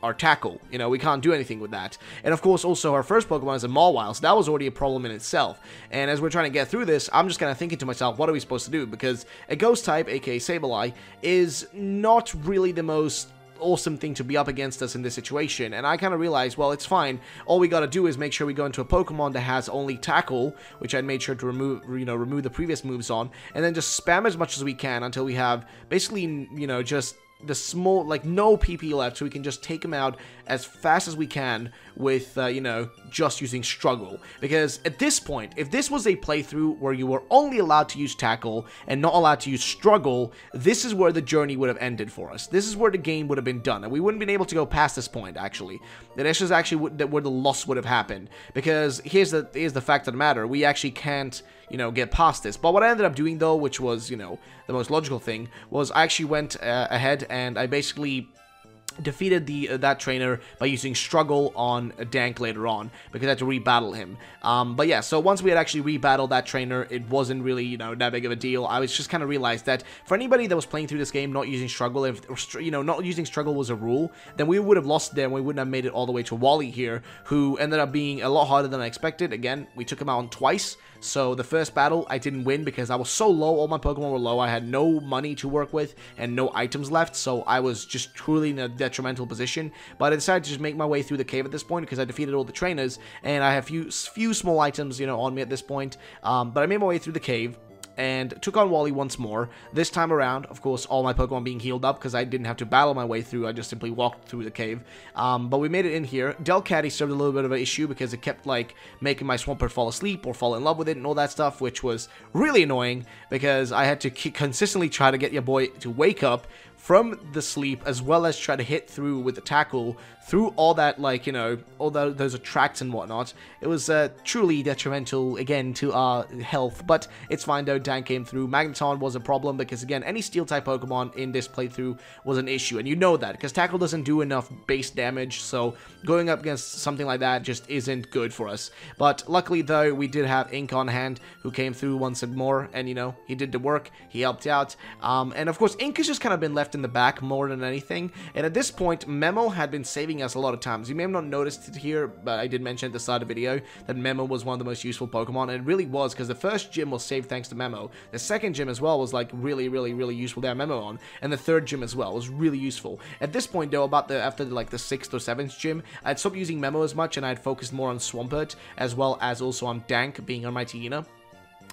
our Tackle. You know, we can't do anything with that. And of course, also, our first Pokemon is a Mawile, so that was already a problem in itself. And as we're trying to get through this, I'm just kind of thinking to myself, what are we supposed to do? Because a Ghost type, aka Sableye, is not really the most awesome thing to be up against us in this situation, and I kind of realized, well, it's fine. All we gotta do is make sure we go into a Pokemon that has only Tackle, which I made sure to remove the previous moves on, and then just spam as much as we can until we have basically, you know, just the small, like, no PP left, so we can just take him out as fast as we can with, you know, just using Struggle. Because at this point, if this was a playthrough where you were only allowed to use Tackle and not allowed to use Struggle, this is where the journey would have ended for us. This is where the game would have been done, and we wouldn't have been able to go past this point, actually. This is actually where the loss would have happened. Because here's the fact of the matter, we actually can't, you know, get past this. But what I ended up doing, though, which was, you know, the most logical thing, was I actually went ahead and I basically defeated that trainer by using Struggle on Dank later on, because I had to rebattle him. But yeah, so once we had actually rebattled that trainer, it wasn't really, you know, that big of a deal. I was just kind of realized that for anybody that was playing through this game not using Struggle, if, you know, not using Struggle was a rule, then we would have lost there and we wouldn't have made it all the way to Wally here, who ended up being a lot harder than I expected. Again, we took him out twice. So the first battle, I didn't win because I was so low, all my Pokemon were low, I had no money to work with and no items left, so I was just truly in a detrimental position. But I decided to just make my way through the cave at this point because I defeated all the trainers, and I have few small items, you know, on me at this point. But I made my way through the cave and took on Wally once more. This time around, of course, all my Pokemon being healed up because I didn't have to battle my way through. I just simply walked through the cave. But we made it in here. Delcatty served a little bit of an issue because it kept, like, making my Swampert fall asleep or fall in love with it and all that stuff, which was really annoying because I had to consistently try to get your boy to wake up from the sleep, as well as try to hit through with the Tackle through all that, like, you know, all those attracts and whatnot. It was truly detrimental, again, to our health, but it's fine though. Dank came through. Magneton was a problem because, again, any Steel-type Pokemon in this playthrough was an issue, and you know that, because Tackle doesn't do enough base damage, so going up against something like that just isn't good for us. But luckily, though, we did have Ink on hand, who came through once and more, and, you know, he did the work, he helped out, and of course, Ink has just kind of been left left in the back more than anything. And at this point, Memo had been saving us a lot of times. You may have not noticed it here, but I did mention at the start of the video that Memo was one of the most useful Pokemon, and it really was, because the first gym was saved thanks to Memo. The second gym as well was like really useful to have Memo on, and the third gym as well was really useful. At this point though, after like the 6th or 7th gym, I'd stopped using Memo as much, and I'd focused more on Swampert, as well as also on Dank being on my Poochyena.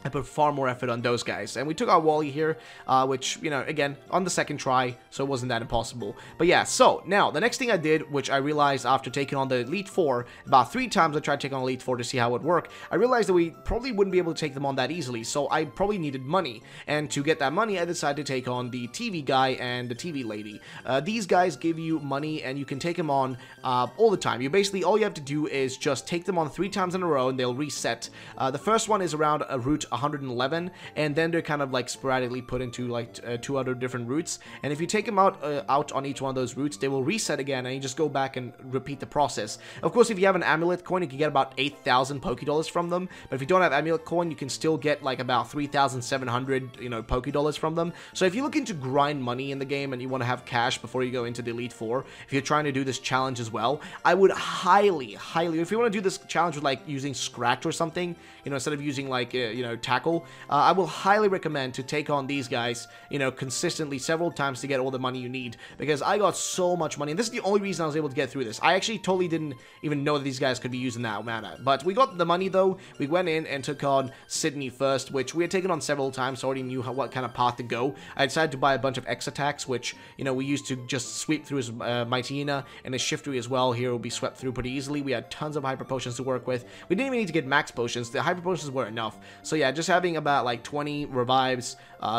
I put far more effort on those guys. And we took our Wally here, which, you know, again, on the second try, so it wasn't that impossible. But yeah, so, now, the next thing I did, which I realized after taking on the Elite Four, about 3 times I tried to take on Elite Four to see how it would work, I realized that we probably wouldn't be able to take them on that easily, so I probably needed money. And to get that money, I decided to take on the TV guy and the TV lady. These guys give you money, and you can take them on all the time. All you have to do is just take them on 3 times in a row, and they'll reset. The first one is around a route 111, and then they're kind of like sporadically put into like 2 other different routes, and if you take them out on each one of those routes, they will reset again, and you just go back and repeat the process. Of course, if you have an amulet coin, you can get about 8,000 Pokédollars from them, but if you don't have amulet coin, you can still get like about 3,700, you know, Pokédollars from them. So if you're looking to grind money in the game and you want to have cash before you go into the Elite Four, if you're trying to do this challenge as well, I would highly, if you want to do this challenge with like using Scratch or something, you know, instead of using like, you know, Tackle, I will highly recommend to take on these guys, you know, consistently several times to get all the money you need, because I got so much money, and this is the only reason I was able to get through this. I actually totally didn't even know that these guys could be used in that manner, but we got the money though. We went in and took on Sydney first, which we had taken on several times, so I already knew what kind of path to go. I decided to buy a bunch of X attacks, which, you know, we used to just sweep through his Poochyena, and his Shiftry as well here will be swept through pretty easily. We had tons of Hyper Potions to work with. We didn't even need to get Max Potions. The Hyper Potions were enough. So yeah, just having about like 20 revives,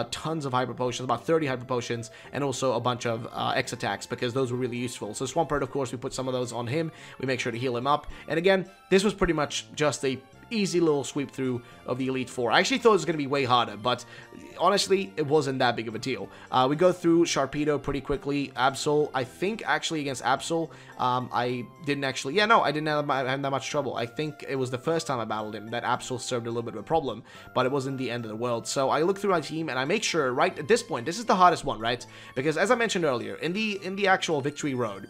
tons of Hyper Potions, about 30 Hyper Potions, and also a bunch of X attacks, because those were really useful. So Swampert, of course, we put some of those on him. We make sure to heal him up. And again, this was pretty much just a easy little sweep through of the Elite Four. I actually thought it was going to be way harder, but honestly, it wasn't that big of a deal. We go through Sharpedo pretty quickly. Absol, I think actually against Absol, I didn't actually, yeah, no, I didn't have that much trouble. I think it was the first time I battled him that Absol served a little bit of a problem, but it wasn't the end of the world. So I look through my team, and I make sure, right at this point, this is the hardest one, right? Because as I mentioned earlier, in the actual Victory Road,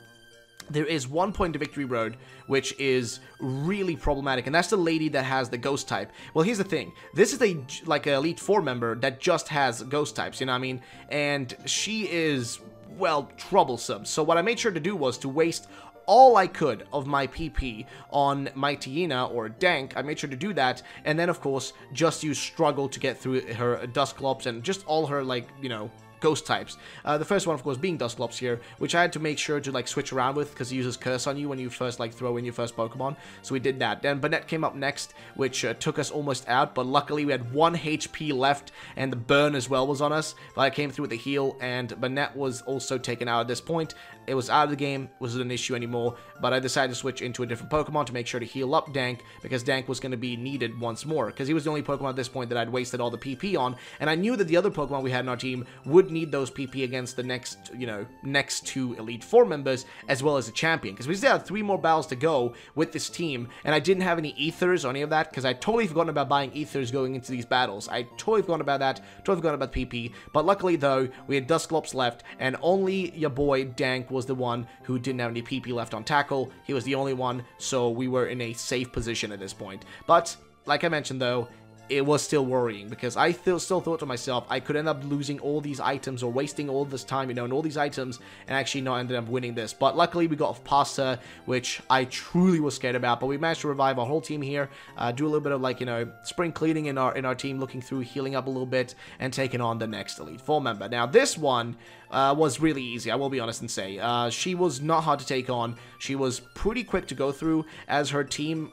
there is one point to Victory Road which is really problematic, and that's the lady that has the ghost type. Well, here's the thing. This is like an Elite Four member that just has ghost types, you know what I mean? And she is, well, troublesome. So what I made sure to do was to waste all I could of my PP on my Poochyena or Dank. I made sure to do that, and then of course just use Struggle to get through her Dusclops and just all her, like, you know, ghost types. The first one, of course, being Dusclops here, which I had to make sure to, like, switch around with, because he uses Curse on you when you first, like, throw in your first Pokemon. So we did that. Then Banette came up next, which took us almost out, but luckily we had 1 HP left, and the burn as well was on us. But I came through with the heal, and Banette was also taken out at this point. It was out of the game, wasn't an issue anymore, but I decided to switch into a different Pokemon to make sure to heal up Dank, because Dank was going to be needed once more, because he was the only Pokemon at this point that I'd wasted all the PP on, and I knew that the other Pokemon we had in our team would need those PP against the next, you know, next 2 Elite Four members, as well as the champion, because we still had 3 more battles to go with this team, and I didn't have any ethers or any of that, because I totally forgotten about buying ethers going into these battles. I totally forgotten about that, totally forgotten about PP, but luckily though, we had Dusclops left, and only your boy Dank was the one who didn't have any PP left on Tackle. He was the only one, so we were in a safe position at this point. But, like I mentioned though, it was still worrying, because I still thought to myself, I could end up losing all these items or wasting all this time, you know, and all these items, and actually not ended up winning this. But luckily we got past her, which I truly was scared about, but we managed to revive our whole team here, do a little bit of, like, you know, spring cleaning in our team, looking through, healing up a little bit, and taking on the next Elite Four member. Now this one was really easy, I will be honest and say. She was not hard to take on. She was pretty quick to go through, as her team,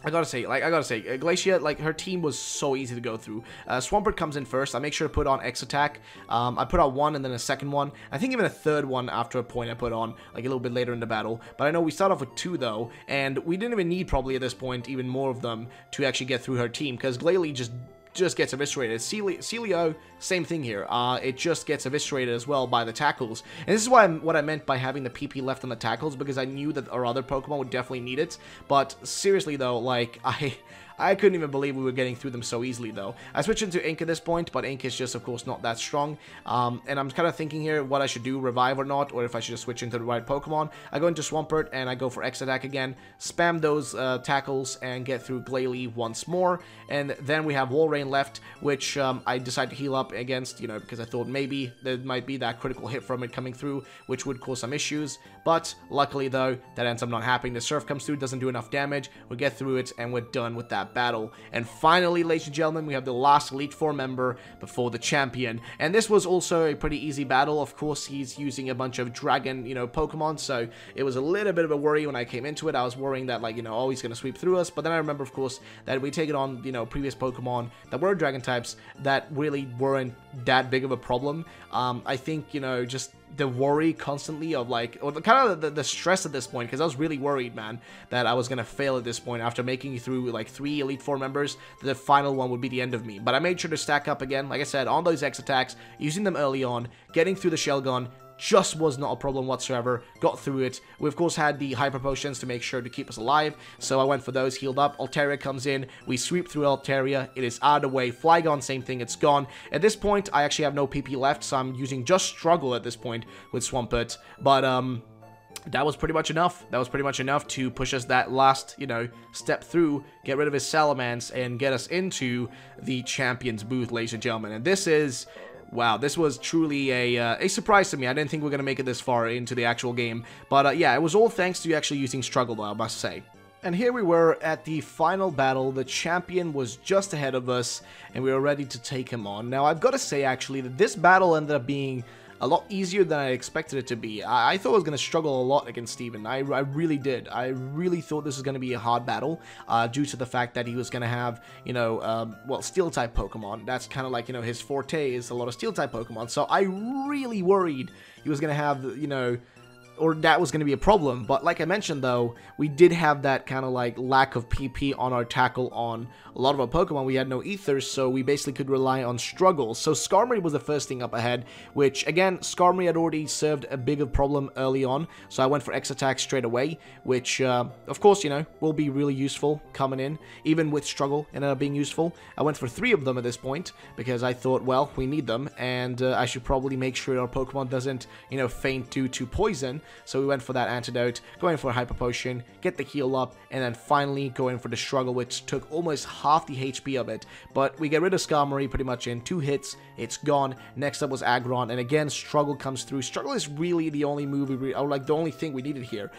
I gotta say, Glacia, like, her team was so easy to go through. Swampert comes in first. I make sure to put on X attack. I put on 1 and then a second one. I think even a third one after a point I put on, like, a little bit later in the battle. But I know we start off with 2, though, and we didn't even need, probably at this point, even more of them to actually get through her team, because Glalie just gets eviscerated. Celio, same thing here. It just gets eviscerated as well by the tackles. And this is what I meant by having the PP left on the tackles, because I knew that our other Pokemon would definitely need it. But seriously though, like, I couldn't even believe we were getting through them so easily, though. I switched into Ink at this point, but Ink is just, of course, not that strong. And I'm kind of thinking here what I should do, revive or not, or if I should just switch into the right Pokemon. I go into Swampert, and I go for X-Attack again, spam those tackles, and get through Glalie once more. And then we have Walrein left, which I decided to heal up against, you know, because I thought maybe there might be that critical hit from it coming through, which would cause some issues. But luckily, though, that ends up not happening. The Surf comes through, doesn't do enough damage. We get through it, and we're done with that battle. And finally, ladies and gentlemen, we have the last Elite Four member before the champion. And this was also a pretty easy battle. Of course, he's using a bunch of dragon, you know, Pokemon, so it was a little bit of a worry when I came into it. I was worrying that, like, you know, oh, he's gonna sweep through us. But then I remember, of course, that we take it on, you know, previous Pokemon that were dragon types that really weren't that big of a problem. I think, you know, just the worry constantly of, like, or the stress at this point, because I was really worried, man, that I was gonna fail at this point after making it through like 3 Elite Four members. The final one would be the end of me. But I made sure to stack up again, like I said, on those X attacks, using them early on, getting through the Shell Gun. Just was not a problem whatsoever. Got through it. We of course had the Hyper Potions to make sure to keep us alive, so I went for those, healed up. Altaria comes in, we sweep through Altaria, it is out of the way. Flygon, same thing, it's gone. At this point, I actually have no PP left, so I'm using just Struggle at this point with Swampert, but that was pretty much enough. That was pretty much enough to push us that last, you know, step through, get rid of his Salamence, and get us into the Champions booth, ladies and gentlemen. And this is... wow, this was truly a surprise to me. I didn't think we were going to make it this far into the actual game. But yeah, it was all thanks to actually using Struggle, though, I must say. And here we were at the final battle. The champion was just ahead of us, and we were ready to take him on. Now, I've got to say, actually, that this battle ended up being a lot easier than I expected it to be. I thought I was going to struggle a lot against Steven. I really did. I really thought this was going to be a hard battle due to the fact that he was going to have, you know, well, Steel-type Pokemon. That's kind of like, you know, his forte is a lot of Steel-type Pokemon. So I really worried he was going to have, you know, or that was going to be a problem. But like I mentioned, though, we did have that kind of like lack of PP on our tackle on a lot of our Pokemon. We had no Ethers, so we basically could rely on Struggle. So Skarmory was the first thing up ahead, which again, Skarmory had already served a bigger problem early on, so I went for X-Attack straight away, which of course, you know, will be really useful coming in. Even with Struggle, ended up being useful. I went for 3 of them at this point, because I thought, well, we need them, and I should probably make sure our Pokemon doesn't, you know, faint due to poison. So we went for that antidote, going for a Hyper Potion, get the heal up, and then finally going for the Struggle, which took almost half the HP of it. But we get rid of Skarmory pretty much in 2 hits, it's gone. Next up was Agron, and again, Struggle comes through. Struggle is really the only move, or like the only thing we needed here,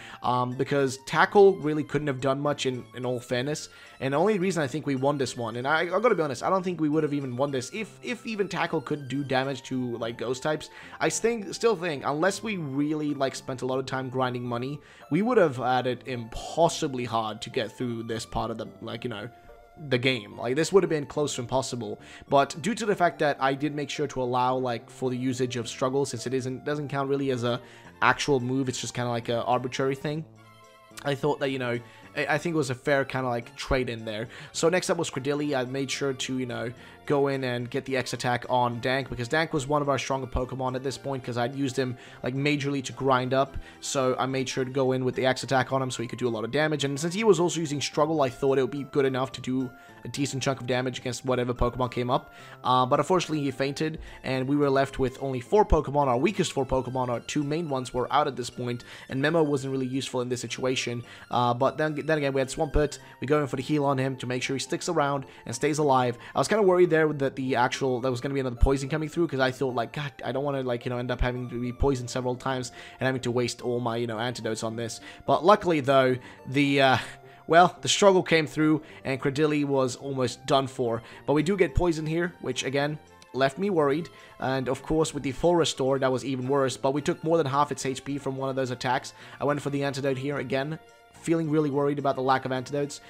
because Tackle really couldn't have done much in all fairness. And the only reason I think we won this one, and I gotta be honest, I don't think we would have even won this if even Tackle could do damage to like ghost types. I still think unless we really like spent a lot of time grinding money, we would have had it impossibly hard to get through this part of the, like, you know, the game. Like, this would have been close to impossible. But due to the fact that I did make sure to allow like for the usage of Struggle, since it doesn't count really as a actual move, it's just kind of like a arbitrary thing, I thought that, you know, I think it was a fair kind of like trade in there. So next up was Credilli. I made sure to, you know, go in and get the X-Attack on Dank, because Dank was one of our stronger Pokemon at this point, because I'd used him like majorly to grind up. So I made sure to go in with the X-Attack on him so he could do a lot of damage. And since he was also using Struggle, I thought it would be good enough to do a decent chunk of damage against whatever Pokemon came up. But unfortunately he fainted, and we were left with only 4 Pokemon. Our weakest 4 Pokemon, our 2 main ones, were out at this point, and Memo wasn't really useful in this situation. But then again, we had Swampert. We go in for the heal on him to make sure he sticks around and stays alive. I was kind of worried there that there was going to be another poison coming through, because I thought, like, God, I don't want to, like, you know, end up having to be poisoned several times and having to waste all my, you know, antidotes on this. But luckily, though, well, the Struggle came through, and Credilli was almost done for. But we do get poison here, which, again, left me worried. And, of course, with the full restore, that was even worse. But we took more than half its HP from one of those attacks. I went for the antidote here again, feeling really worried about the lack of antidotes.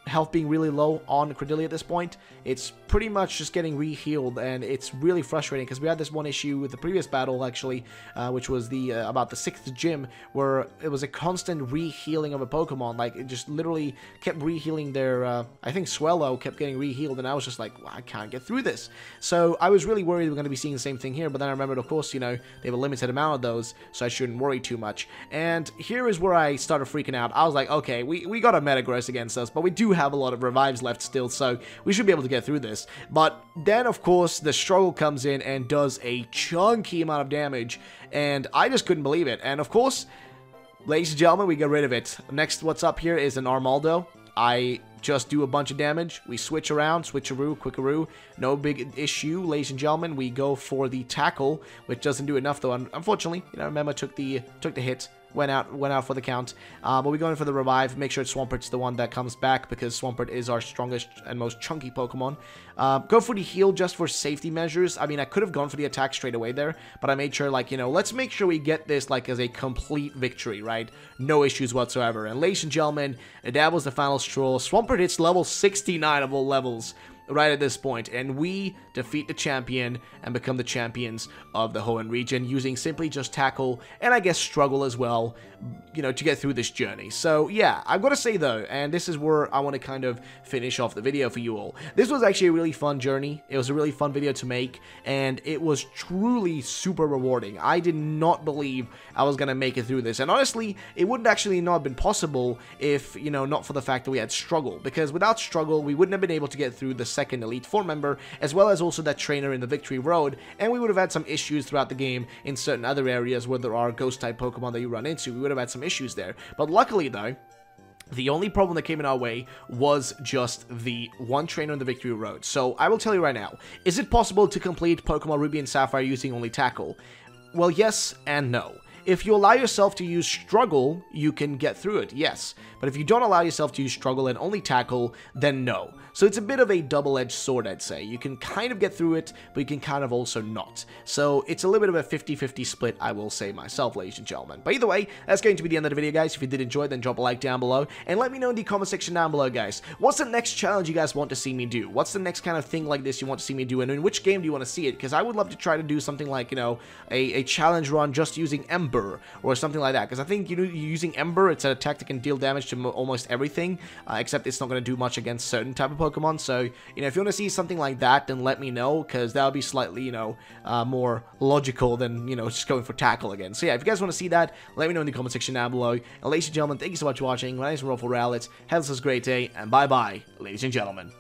Health being really low on Credilli at this point. It's pretty much just getting re-healed, and it's really frustrating, because we had this one issue with the previous battle, actually, which was the about the 6th gym, where it was a constant re-healing of a Pokemon. Like, it just literally kept re-healing their, I think Swellow kept getting re-healed, and I was just like, well, I can't get through this. So I was really worried we were going to be seeing the same thing here, but then I remembered, of course, you know, they have a limited amount of those, so I shouldn't worry too much. And here is where I started freaking out, I was like, okay, we got a Metagross against us, but we do have a lot of revives left still, so we should be able to get through this. But then, of course, the struggle comes in and does a chunky amount of damage, and I just couldn't believe it. And of course, ladies and gentlemen, we get rid of it. Next, what's up here is an Armaldo. I just do a bunch of damage. We switch around, switcheroo, quickaroo. No big issue, ladies and gentlemen. We go for the tackle, which doesn't do enough though. Unfortunately, you know, Magma took the hit. Went out for the count, but we go in for the revive. Make sure Swampert's the one that comes back, because Swampert is our strongest and most chunky Pokemon. Go for the heal just for safety measures. I mean, I could have gone for the attack straight away there, but I made sure, like, you know, let's make sure we get this, like, as a complete victory, right? No issues whatsoever. And ladies and gentlemen, that was the final straw. Swampert hits level 69 of all levels right at this point, and we defeat the champion and become the champions of the Hoenn region using simply just tackle and I guess struggle as well, you know, to get through this journey. So yeah, I've got to say though, and this is where I want to kind of finish off the video for you all, this was actually a really fun journey. It was a really fun video to make, and it was truly super rewarding. I did not believe I was gonna make it through this, and honestly, it wouldn't actually not have been possible if, you know, not for the fact that we had struggle, because without struggle we wouldn't have been able to get through the second Elite Four member, as well as also that trainer in the Victory Road, and we would have had some issues throughout the game in certain other areas where there are ghost-type Pokemon that you run into. We would have had some issues there, but luckily though, the only problem that came in our way was just the one trainer in the Victory Road. So I will tell you right now, is it possible to complete Pokemon Ruby and Sapphire using only tackle? Well, yes and no. If you allow yourself to use struggle, you can get through it, yes. But if you don't allow yourself to use struggle and only tackle, then no. So it's a bit of a double-edged sword, I'd say. You can kind of get through it, but you can kind of also not. So it's a little bit of a 50-50 split, I will say myself, ladies and gentlemen. But either way, that's going to be the end of the video, guys. If you did enjoy, then drop a like down below. And let me know in the comment section down below, guys. What's the next challenge you guys want to see me do? What's the next kind of thing like this you want to see me do? And in which game do you want to see it? Because I would love to try to do something like, you know, a challenge run just using Ember or something like that. Because I think, you know, using Ember, it's a tactic and deal damage to almost everything, except it's not going to do much against certain type of Pokemon. So, you know, if you want to see something like that, then let me know, because that'll be slightly, you know, more logical than, you know, just going for tackle again. So yeah, if you guys want to see that, let me know in the comment section down below. And ladies and gentlemen, thank you so much for watching. My name is RuffledRowlit. Have a great day, and bye-bye, ladies and gentlemen.